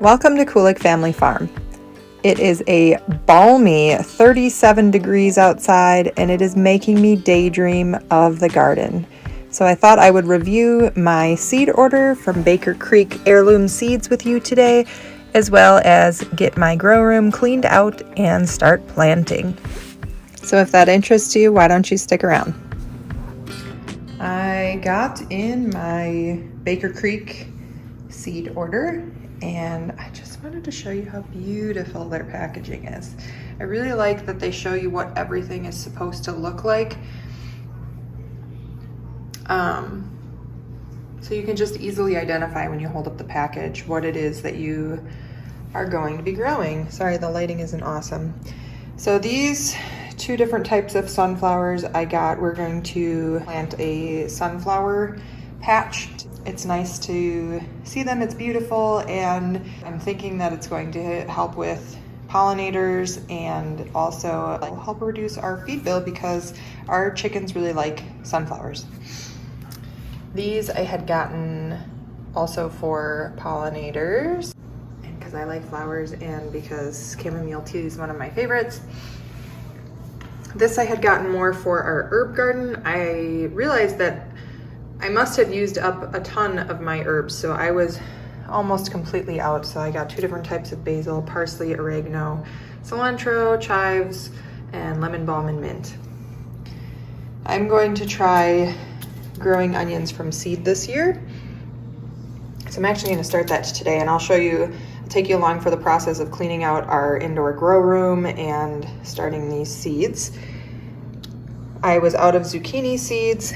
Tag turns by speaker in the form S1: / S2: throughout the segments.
S1: Welcome to Kulik Family Farm. It is a balmy 37 degrees outside and it is making me daydream of the garden. So I thought I would review my seed order from Baker Creek Heirloom Seeds with you today, as well as get my grow room cleaned out and start planting. So if that interests you, why don't you stick around? I got in my Baker Creek seed order and I just wanted to show you how beautiful their packaging is. I really like that they show you what everything is supposed to look like. So you can just easily identify when you hold up the package what it is that you are going to be growing. Sorry, the lighting isn't awesome. So these two different types of sunflowers I got, we're going to plant a sunflower patch. It's nice to see them, it's beautiful, and I'm thinking that it's going to help with pollinators and also help reduce our feed bill because our chickens really like sunflowers. These I had gotten also for pollinators, and because I like flowers and because chamomile tea is one of my favorites. This I had gotten more for our herb garden. I realized that I must have used up a ton of my herbs, so I was almost completely out. So I got two different types of basil, parsley, oregano, cilantro, chives, and lemon balm and mint. I'm going to try growing onions from seed this year. So I'm actually going to start that today, and I'll show you, I'll take you along for the process of cleaning out our indoor grow room and starting these seeds. I was out of zucchini seeds.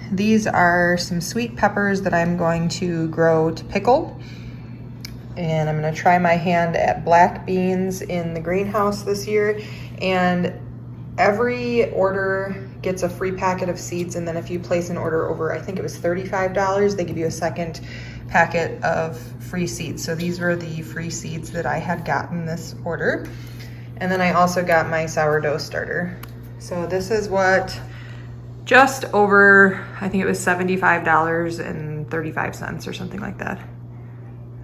S1: These are some sweet peppers that I'm going to grow to pickle. And I'm going to try my hand at black beans in the greenhouse this year. And every order gets a free packet of seeds. And then if you place an order over, I think it was $35, they give you a second packet of free seeds. So these were the free seeds that I had gotten this order. And then I also got my sourdough starter. So this is what, just over, I think it was $75.35 or something like that.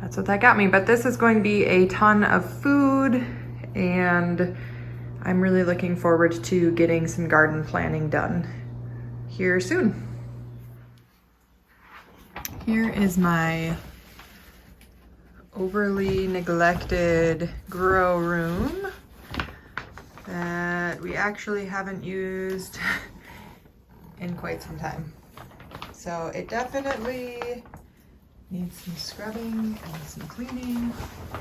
S1: That's what that got me. But this is going to be a ton of food, and I'm really looking forward to getting some garden planning done here soon. Here is my overly neglected grow room that we actually haven't used in quite some time. So it definitely needs some scrubbing and some cleaning,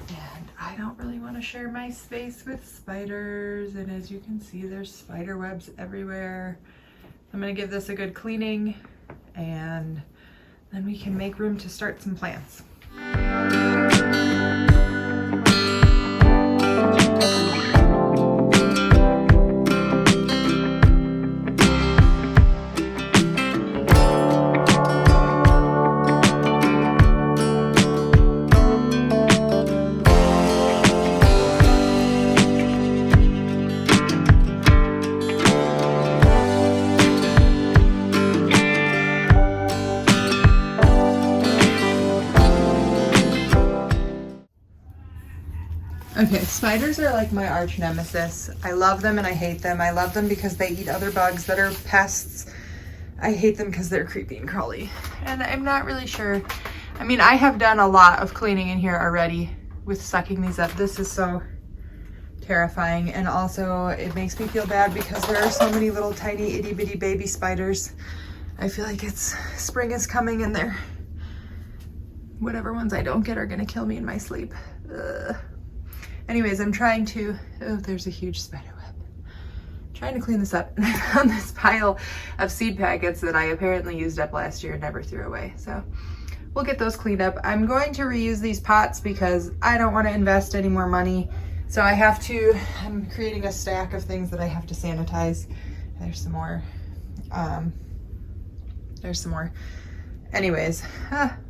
S1: and I don't really want to share my space with spiders, and as you can see there's spider webs everywhere. I'm going to give this a good cleaning and then we can make room to start some plants. Okay, spiders are like my arch nemesis. I love them and I hate them. I love them because they eat other bugs that are pests. I hate them because they're creepy and crawly. And I'm not really sure. I mean, I have done a lot of cleaning in here already with sucking these up. This is so terrifying. And also it makes me feel bad because there are so many little tiny itty bitty baby spiders. I feel like spring is coming and they're, whatever ones I don't get are gonna kill me in my sleep. Ugh. Anyways, I'm trying to, oh, there's a huge spider web. Trying to clean this up, and I found this pile of seed packets that I apparently used up last year and never threw away. So we'll get those cleaned up. I'm going to reuse these pots because I don't want to invest any more money. So I'm creating a stack of things that I have to sanitize. There's some more. Anyways,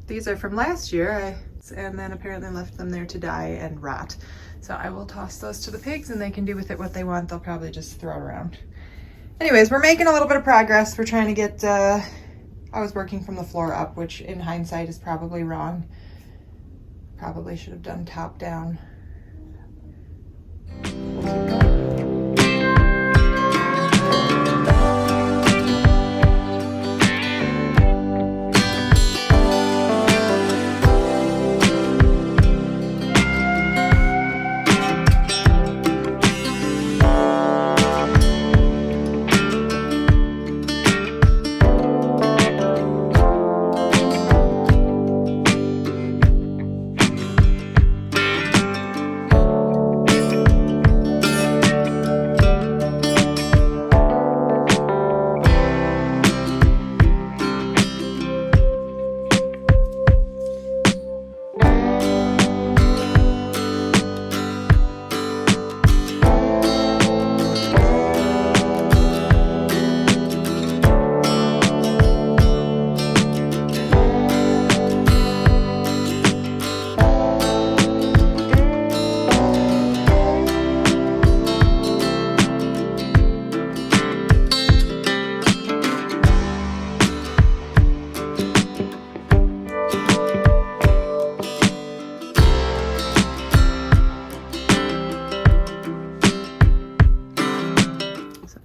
S1: these are from last year. And then apparently left them there to die and rot. So I will toss those to the pigs and they can do with it what they want. They'll probably just throw it around. Anyways, we're making a little bit of progress. We're trying to get, I was working from the floor up, which in hindsight is probably wrong. Probably should have done top down.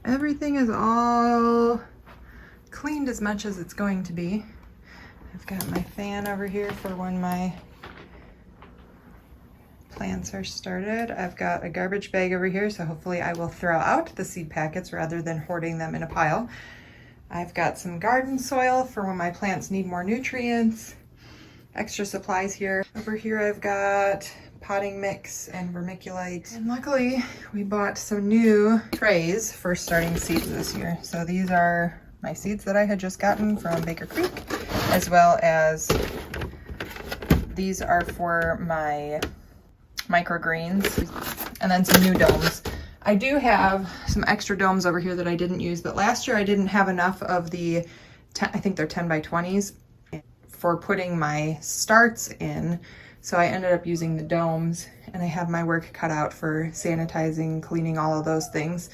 S1: Everything is all cleaned as much as it's going to be. I've got my fan over here for when my plants are started. I've got a garbage bag over here, so hopefully I will throw out the seed packets rather than hoarding them in a pile. I've got some garden soil for when my plants need more nutrients. Extra supplies here. Over here I've got potting mix and vermiculite. And luckily we bought some new trays for starting seeds this year. So these are my seeds that I had just gotten from Baker Creek, as well as these are for my microgreens, and then some new domes. I do have some extra domes over here that I didn't use, but last year I didn't have enough of the, I think they're 10 by 20s for putting my starts in. So I ended up using the domes, and I have my work cut out for sanitizing, cleaning, all of those things.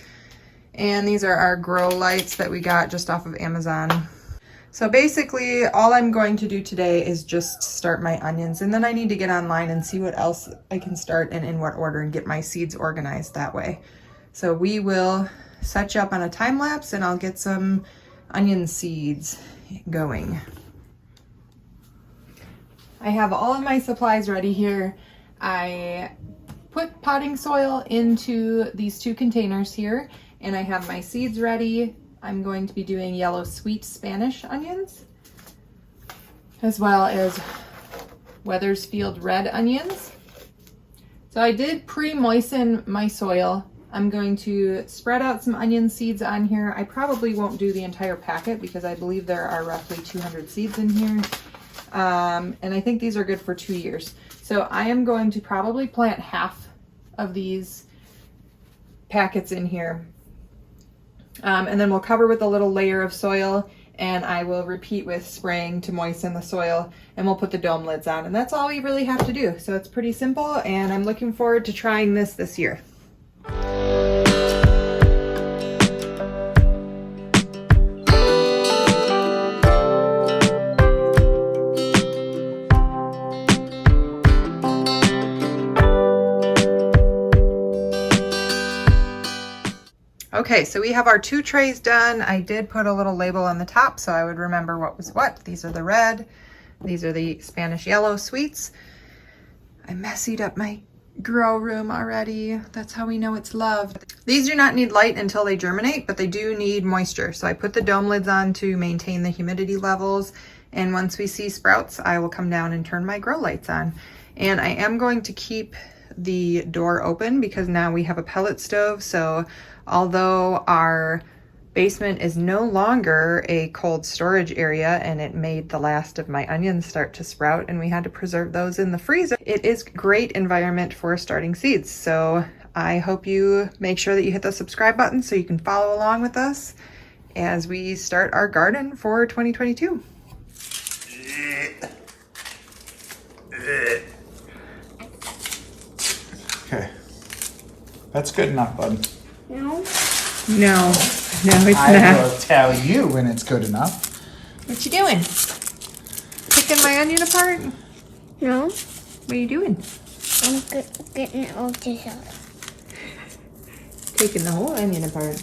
S1: And these are our grow lights that we got just off of Amazon. So basically all I'm going to do today is just start my onions, and then I need to get online and see what else I can start and in what order and get my seeds organized that way. So we will set you up on a time lapse and I'll get some onion seeds going. I have all of my supplies ready here. I put potting soil into these 2 containers here, and I have my seeds ready. I'm going to be doing yellow sweet Spanish onions, as well as Wethersfield red onions. So I did pre-moisten my soil. I'm going to spread out some onion seeds on here. I probably won't do the entire packet because I believe there are roughly 200 seeds in here. And I think these are good for 2 years. So I am going to probably plant half of these packets in here. And then we'll cover with a little layer of soil, and I will repeat with spraying to moisten the soil, and we'll put the dome lids on. And that's all we really have to do. So it's pretty simple, and I'm looking forward to trying this year. Okay, so we have our 2 trays done. I did put a little label on the top so I would remember what was what. These are the red, these are the Spanish yellow sweets. I messied up my grow room already. That's how we know it's loved. These do not need light until they germinate, but they do need moisture. So I put the dome lids on to maintain the humidity levels. And once we see sprouts, I will come down and turn my grow lights on. And I am going to keep the door open because now we have a pellet stove. So although our basement is no longer a cold storage area and it made the last of my onions start to sprout and we had to preserve those in the freezer, it is a great environment for starting seeds. So I hope you make sure that you hit the subscribe button so you can follow along with us as we start our garden for 2022.
S2: Okay. That's good enough, bud.
S1: No, it's not.
S2: I will tell you when it's good enough.
S1: What you doing? Picking my onion apart?
S3: No.
S1: What are you doing?
S3: I'm getting all this out.
S1: Taking the whole onion apart.